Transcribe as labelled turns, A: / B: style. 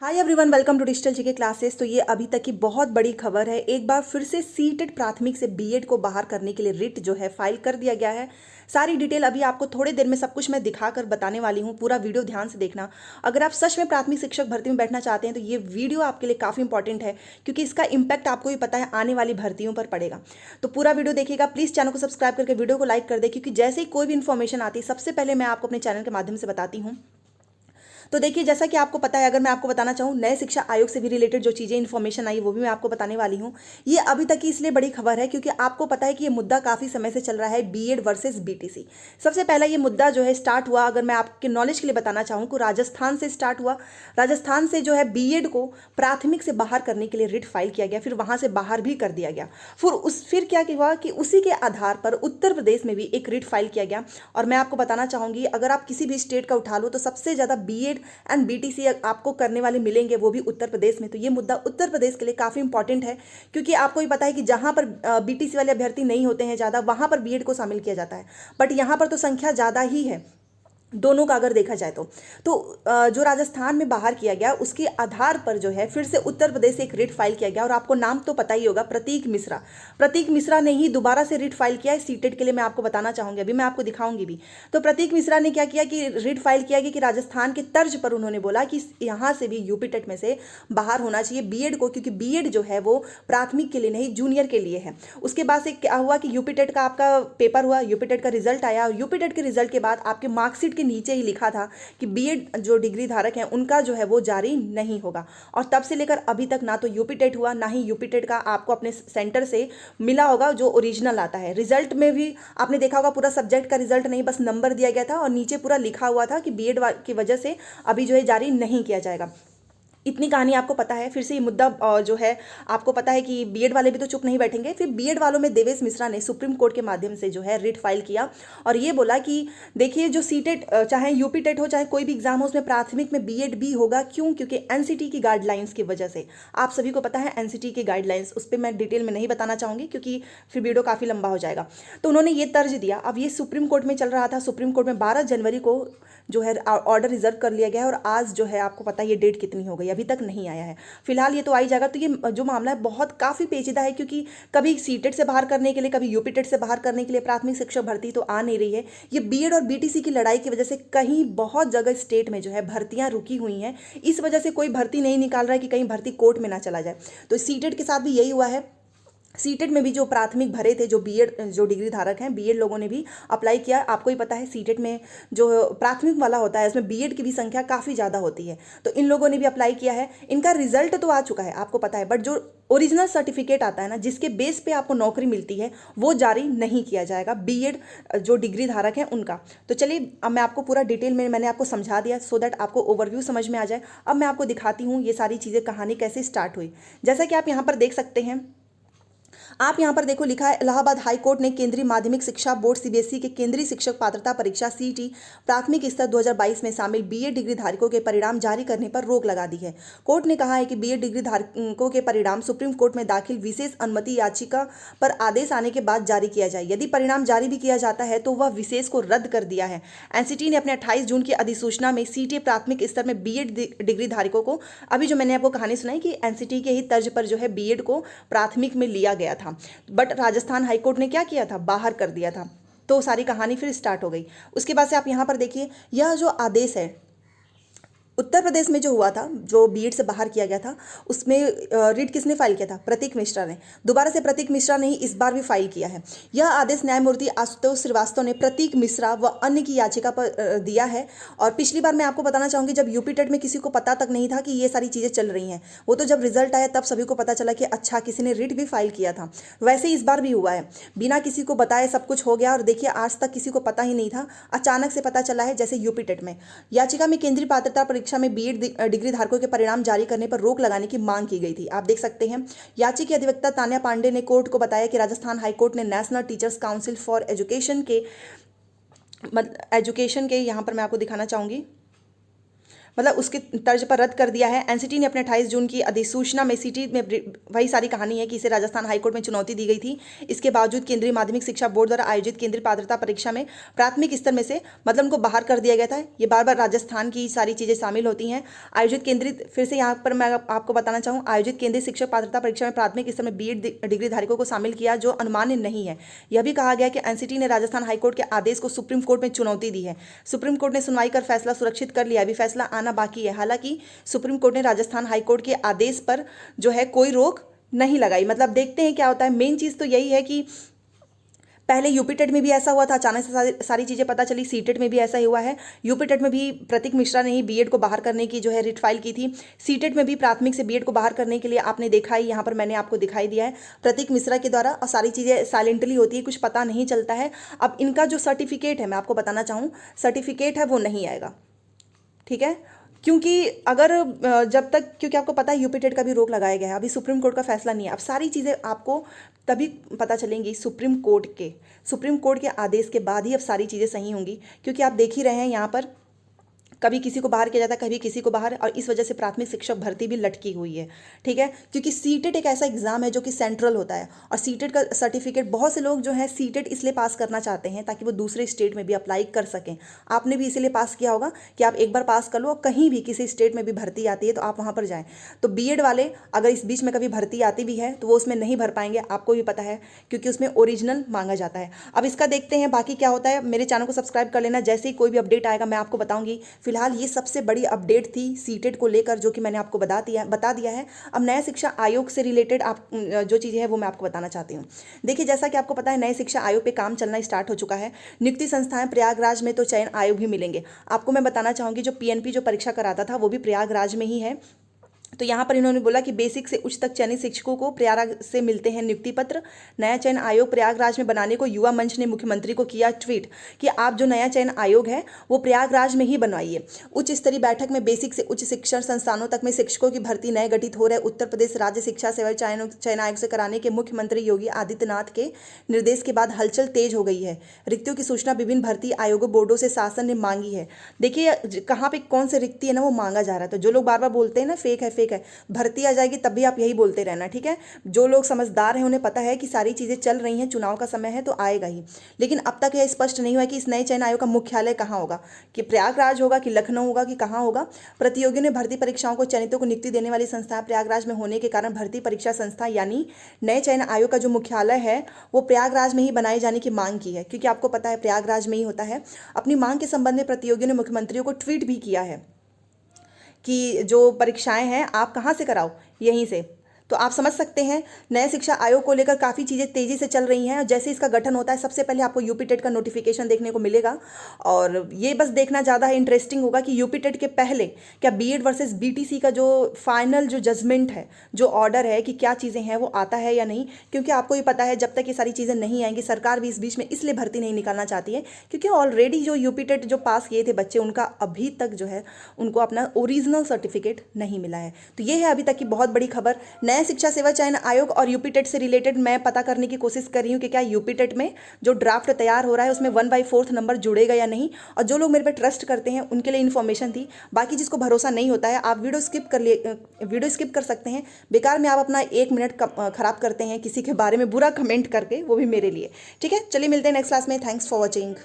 A: Hi everyone, welcome to digital GK classes. तो ये अभी तक की बहुत बड़ी खबर है। एक बार फिर से सीटेट प्राथमिक से बीएड को बाहर करने के लिए रिट जो है फाइल कर दिया गया है। सारी डिटेल अभी आपको थोड़ी देर में सब कुछ मैं दिखाकर बताने वाली हूँ। पूरा वीडियो ध्यान से देखना। अगर आप सच में प्राथमिक शिक्षक भर्ती में बैठना चाहते हैं तो ये वीडियो आपके लिए काफ़ी इंपॉर्टेंट है, क्योंकि इसका इंपैक्ट आपको भी पता है आने वाली भर्तियों पर पड़ेगा। तो पूरा वीडियो देखिएगा। प्लीज़ चैनल को सब्सक्राइब करके वीडियो को लाइक कर दे, क्योंकि जैसे ही कोई भी इन्फॉर्मेशन आती है सबसे पहले मैं आपको अपने चैनल के माध्यम से बताती हूँ। तो देखिए, जैसा कि आपको पता है, अगर मैं आपको बताना चाहूँ, नए शिक्षा आयोग से भी रिलेटेड जो चीज़ें इन्फॉर्मेशन आई वो भी मैं आपको बताने वाली हूँ। ये अभी तक की इसलिए बड़ी खबर है क्योंकि आपको पता है कि ये मुद्दा काफ़ी समय से चल रहा है, बीएड वर्सेस बीटीसी। सबसे पहला ये मुद्दा जो है स्टार्ट हुआ, अगर मैं आपके नॉलेज के लिए बताना चाहूँ, तो राजस्थान से स्टार्ट हुआ। राजस्थान से जो है बीएड को प्राथमिक से बाहर करने के लिए रिट फाइल किया गया, फिर वहाँ से बाहर भी कर दिया गया। फिर क्या हुआ कि उसी के आधार पर उत्तर प्रदेश में भी एक रिट फाइल किया गया। और मैं आपको बताना चाहूँगी, अगर आप किसी भी स्टेट का उठा लो तो सबसे ज़्यादा बीएड एंड बीटीसी आपको करने वाले मिलेंगे, वो भी उत्तर प्रदेश में। तो ये मुद्दा उत्तर प्रदेश के लिए काफ़ी इंपॉर्टेंट है, क्योंकि आपको भी पता है कि जहां पर बीटीसी वाले अभ्यर्थी नहीं होते हैं ज़्यादा, वहां पर बीएड को शामिल किया जाता है। बट यहाँ पर तो संख्या ज़्यादा ही है दोनों का अगर देखा जाए तो जो राजस्थान में बाहर किया गया उसके आधार पर जो है फिर से उत्तर प्रदेश से एक रिट फाइल किया गया। और आपको नाम तो पता ही होगा, प्रतीक मिश्रा। प्रतीक मिश्रा ने ही दोबारा से रिट फाइल किया है सीटेट के लिए। मैं आपको बताना चाहूंगी, अभी मैं आपको दिखाऊंगी भी। तो प्रतीक मिश्रा ने क्या किया कि रिट फाइल किया गया कि राजस्थान के तर्ज पर उन्होंने बोला कि यहाँ से भी यूपी टेट में से बाहर होना चाहिए बीएड को, क्योंकि बीएड जो है वो प्राथमिक के लिए नहीं, जूनियर के लिए है। उसके बाद से क्या हुआ कि यूपी टेट का आपका पेपर हुआ, यूपी टेट का रिजल्ट आया, और यूपी टेट के रिजल्ट के बाद आपके मार्कशीट के नीचे ही लिखा था कि बीएड जो डिग्री धारक हैं उनका जो है वो जारी नहीं होगा। और तब से लेकर अभी तक ना तो यूपी टेट हुआ, ना ही यूपी टेट का आपको अपने सेंटर से मिला होगा जो ओरिजिनल आता है। रिजल्ट में भी आपने देखा होगा, पूरा सब्जेक्ट का रिजल्ट नहीं, बस नंबर दिया गया था और नीचे पूरा लिखा हुआ था कि बीएड की वजह से अभी जो है जारी नहीं किया जाएगा। इतनी कहानी आपको पता है। फिर से ये मुद्दा जो है आपको पता है कि बीएड वाले भी तो चुप नहीं बैठेंगे। फिर बीएड वालों में देवेश मिश्रा ने सुप्रीम कोर्ट के माध्यम से जो है रिट फाइल किया और ये बोला कि देखिए, जो सीटेट चाहे यूपी टेट हो चाहे कोई भी एग्जाम हो, उसमें प्राथमिक में बीएड भी होगा। क्यों? क्योंकि एनसीटी की गाइडलाइंस की वजह से। आप सभी को पता है एनसीटी की गाइडलाइंस, उस पर मैं डिटेल में नहीं बताना चाहूंगी क्योंकि फिर वीडियो काफ़ी लंबा हो जाएगा। तो उन्होंने ये तर्ज दिया। अब ये सुप्रीम कोर्ट में चल रहा था। सुप्रीम कोर्ट में 12 जनवरी को जो है ऑर्डर रिजर्व कर लिया गया है और आज जो है आपको पता है ये डेट कितनी हो गई, अभी तक नहीं आया है। फिलहाल ये तो आ ही जाएगा। तो ये जो मामला है बहुत काफ़ी पेचीदा है, क्योंकि कभी सीटेट से बाहर करने के लिए, कभी यूपी टेट से बाहर करने के लिए प्राथमिक शिक्षक भर्ती तो आ नहीं रही है। ये बीएड और बीटीसी की लड़ाई की वजह से कहीं बहुत जगह स्टेट में जो है भर्तियां रुकी हुई हैं। इस वजह से कोई भर्ती नहीं निकाल रहा है कि कहीं भर्ती कोर्ट में ना चला जाए। तो सीटेट के साथ भी यही हुआ है। सीटेट में भी जो प्राथमिक भरे थे, जो बीएड जो डिग्री धारक हैं, बीएड लोगों ने भी अप्लाई किया। आपको ही पता है सीटेट में जो प्राथमिक वाला होता है उसमें बीएड की भी संख्या काफ़ी ज़्यादा होती है। तो इन लोगों ने भी अप्लाई किया है। इनका रिजल्ट तो आ चुका है, आपको पता है, बट जो ओरिजिनल सर्टिफिकेट आता है ना, जिसके बेस पे आपको नौकरी मिलती है, वो जारी नहीं किया जाएगा बीएड जो डिग्री धारक हैं उनका। तो चलिए, अब मैं आपको पूरा डिटेल में मैंने आपको समझा दिया सो दैट आपको ओवरव्यू समझ में आ जाए। अब मैं आपको दिखाती हूँ ये सारी चीज़ें, कहानी कैसे स्टार्ट हुई। जैसा कि आप यहाँ पर देख सकते हैं, आप यहां पर देखो, लिखा है इलाहाबाद हाई कोर्ट ने केंद्रीय माध्यमिक शिक्षा बोर्ड सीबीएसई के केंद्रीय शिक्षक पात्रता परीक्षा सीटी प्राथमिक स्तर 2022 में शामिल बीएड डिग्री धारकों के परिणाम जारी करने पर रोक लगा दी है। कोर्ट ने कहा है कि बीएड डिग्री धारकों के परिणाम सुप्रीम कोर्ट में दाखिल विशेष अनुमति याचिका पर आदेश आने के बाद जारी किया जाए। यदि परिणाम जारी भी किया जाता है तो वह विशेष को रद्द कर दिया है। एनसीटी ने अपने 28 जून की अधिसूचना में सीटी प्राथमिक स्तर में बीएड डिग्री धारकों को, अभी जो मैंने आपको कहानी सुनाई कि एनसीटी के ही तर्ज पर जो है बीएड को प्राथमिक में लिया गया था, बट राजस्थान हाईकोर्ट ने क्या किया था, बाहर कर दिया था। तो सारी कहानी फिर स्टार्ट हो गई। उसके बाद से आप यहां पर देखिए, यह जो आदेश है उत्तर प्रदेश में जो हुआ था, जो बीएड से बाहर किया गया था, उसमें रिट किसने फाइल किया था? प्रतीक मिश्रा ने। दोबारा से प्रतीक मिश्रा ने ही इस बार भी फाइल किया है। यह आदेश न्यायमूर्ति आशुतोष श्रीवास्तव ने प्रतीक मिश्रा व अन्य की याचिका पर दिया है। और पिछली बार मैं आपको बताना चाहूंगी, जब यूपी टेट में किसी को पता तक नहीं था कि ये सारी चीज़ें चल रही हैं, वो तो जब रिजल्ट आया तब सभी को पता चला कि अच्छा, किसी ने रिट भी फाइल किया था। वैसे ही इस बार भी हुआ है, बिना किसी को बताए सब कुछ हो गया। और देखिए, आज तक किसी को पता ही नहीं था, अचानक से पता चला है। जैसे यूपी टेट में याचिका में केंद्रीय पात्रता परीक्षा में बीएड डिग्री धारकों के परिणाम जारी करने पर रोक लगाने की मांग की गई थी। आप देख सकते हैं, याचिका की अधिवक्ता तान्या पांडे ने कोर्ट को बताया कि राजस्थान हाईकोर्ट ने national teachers council for education के यहां पर मैं आपको दिखाना चाहूंगी, मतलब उसके तर्ज पर रद्द कर दिया है। एनसीटी ने अपने 28 जून की अधिसूचना में सीटी में वही सारी कहानी है कि इसे राजस्थान हाईकोर्ट में चुनौती दी गई थी। इसके बावजूद केंद्रीय माध्यमिक शिक्षा बोर्ड द्वारा आयोजित केंद्रीय पात्रता परीक्षा में प्राथमिक स्तर में से मतलब उनको बाहर कर दिया गया था। ये बार बार राजस्थान की सारी चीज़ें शामिल होती हैं। आयोजित केंद्रीय, फिर से यहाँ पर मैं आपको बताना चाहूँ, आयोजित केंद्रीय शिक्षक पात्रता परीक्षा में प्राथमिक स्तर में बीएड डिग्री धारकों को शामिल किया जो अनुमान्य नहीं है। यह भी कहा गया कि एनसीटी ने राजस्थान हाईकोर्ट के आदेश को सुप्रीम कोर्ट में चुनौती दी है। सुप्रीम कोर्ट ने सुनवाई कर फैसला सुरक्षित कर लिया, अभी फैसला आना बाकी है। हालांकि सुप्रीम कोर्ट ने राजस्थान हाईकोर्ट के आदेश पर जो है कोई रोक नहीं लगाई। मतलब देखते हैं क्या होता है। मेन चीज़ तो यही है कि पहले यूपी टेट में भी ऐसा हुआ था, अचानक से सारी चीज़ें पता चली। सीटेट में भी ऐसा ही हुआ है। यूपी टेट में भी प्रतीक मिश्रा ने ही बीएड को बाहर करने की जो है रिट फाइल की थी। सीटेट में भी प्राथमिक से बीएड को बाहर करने के लिए आपने देखा ही, यहाँ पर मैंने आपको दिखाई दिया है प्रतीक मिश्रा के द्वारा, और सारी चीज़ें साइलेंटली होती है, कुछ पता नहीं चलता है। अब इनका जो सर्टिफिकेट है, मैं आपको बताना चाहूँ, सर्टिफिकेट है वो नहीं आएगा, ठीक है। क्योंकि अगर जब तक, क्योंकि आपको पता है यूपी टेट का भी रोक लगाया गया है, अभी सुप्रीम कोर्ट का फैसला नहीं है। अब सारी चीज़ें आपको तभी पता चलेंगी सुप्रीम कोर्ट के आदेश के बाद ही अब सारी चीज़ें सही होंगी। क्योंकि आप देख ही रहे हैं यहाँ पर कभी किसी को बाहर किया जाता है, कभी किसी को बाहर, और इस वजह से प्राथमिक शिक्षक भर्ती भी लटकी हुई है, ठीक है। क्योंकि सीटेट एक ऐसा एग्जाम है जो कि सेंट्रल होता है, और सीटेट का सर्टिफिकेट बहुत से लोग जो है सीटेट इसलिए पास करना चाहते हैं ताकि वो दूसरे स्टेट में भी अप्लाई कर सकें। आपने भी इसीलिए पास किया होगा कि आप एक बार पास कर लो और कहीं भी किसी स्टेट में भी भर्ती आती है तो आप वहाँ पर जाएँ। तो बीएड वाले अगर इस बीच में कभी भर्ती आती भी है तो वो उसमें नहीं भर पाएंगे, आपको भी पता है, क्योंकि उसमें ओरिजिनल मांगा जाता है। अब इसका देखते हैं बाकी क्या होता है। मेरे चैनल को सब्सक्राइब कर लेना, जैसे ही कोई भी अपडेट आएगा मैं आपको बताऊंगी। फिलहाल ये सबसे बड़ी अपडेट थी सीटेट को लेकर, जो कि मैंने आपको बता दिया है। अब नया शिक्षा आयोग से रिलेटेड आप जो चीज़ें हैं वो मैं आपको बताना चाहती हूँ। देखिए, जैसा कि आपको पता है नए शिक्षा आयोग पे काम चलना स्टार्ट हो चुका है। नियुक्ति संस्थाएं प्रयागराज में, तो चयन आयोग भी मिलेंगे। आपको मैं बताना चाहूँगी जो पीएनपी जो परीक्षा कराता था वो भी प्रयागराज में ही है। तो यहाँ पर इन्होंने बोला कि बेसिक से उच्च तक चयनित शिक्षकों को प्रयागराज से मिलते हैं नियुक्ति पत्र। नया चयन आयोग प्रयागराज में बनाने को युवा मंच ने मुख्यमंत्री को किया ट्वीट कि आप जो नया चयन आयोग है वो प्रयागराज में ही बनवाइए। उच्च स्तरीय बैठक में बेसिक से उच्च शिक्षण संस्थानों तक में शिक्षकों की भर्ती नए गठित हो रहे उत्तर प्रदेश राज्य शिक्षा सेवा चयन आयोग से कराने के मुख्यमंत्री योगी आदित्यनाथ के निर्देश के बाद हलचल तेज हो गई है। रिक्तियों की सूचना विभिन्न भर्ती आयोगों बोर्डों से शासन ने मांगी है। देखिए कहाँ पे कौन सी रिक्ति है ना वो मांगा जा रहा है। तो जो लोग बार बार बोलते हैं ना फेक है, भर्ती आ जाएगी तब भी आप यही बोलते रहना, ठीक है। जो लोग समझदार हैं उन्हें पता है कि सारी चीज़ें चल रही हैं, चुनाव का समय है तो आएगा ही। लेकिन अब तक यह स्पष्ट नहीं हुआ कि इस नए चयन आयोग का मुख्यालय कहाँ होगा, कि प्रयागराज होगा, कि लखनऊ होगा, कि कहाँ होगा। प्रतियोगियों ने भर्ती परीक्षाओं को चयनितों को नियुक्ति देने वाली संस्था प्रयागराज में होने के कारण भर्ती परीक्षा संस्था यानी नए चयन आयोग का जो मुख्यालय है वो प्रयागराज में ही बनाए जाने की मांग की है, क्योंकि आपको पता है प्रयागराज में ही होता है। अपनी मांग के संबंध में प्रतियोगियों ने मुख्यमंत्रियों को ट्वीट भी किया है कि जो परीक्षाएं हैं आप कहाँ से कराओ, यहीं से। तो आप समझ सकते हैं नए शिक्षा आयोग को लेकर काफ़ी चीज़ें तेज़ी से चल रही हैं। जैसे इसका गठन होता है सबसे पहले आपको यूपी टेट का नोटिफिकेशन देखने को मिलेगा, और ये बस देखना ज़्यादा इंटरेस्टिंग होगा कि यूपी टेट के पहले क्या बीएड वर्सेस बीटीसी का जो फाइनल जो जजमेंट है, जो ऑर्डर है कि क्या चीज़ें हैं वो आता है या नहीं। क्योंकि आपको ही पता है जब तक ये सारी चीज़ें नहीं आएंगी, सरकार भी इस बीच में इसलिए भर्ती नहीं निकालना चाहती है क्योंकि ऑलरेडी जो यूपी टेट जो पास किए थे बच्चे, उनका अभी तक जो है उनको अपना ओरिजिनल सर्टिफिकेट नहीं मिला है। तो ये है अभी तक की बहुत बड़ी खबर। नए शिक्षा सेवा चयन आयोग और यूपी टेट से रिलेटेड मैं पता करने की कोशिश कर रही हूँ कि क्या यूपी टेट में जो ड्राफ्ट तैयार हो रहा है उसमें 1/4 नंबर जुड़ेगा या नहीं। और जो लोग मेरे पे ट्रस्ट करते हैं उनके लिए इन्फॉर्मेशन थी। बाकी जिसको भरोसा नहीं होता है आप वीडियो स्किप कर सकते हैं। बेकार में आप अपना 1 मिनट खराब करते हैं किसी के बारे में बुरा कमेंट करके, वो भी मेरे लिए, ठीक है। चलिए मिलते हैं नेक्स्ट क्लास में। Thanks for watching.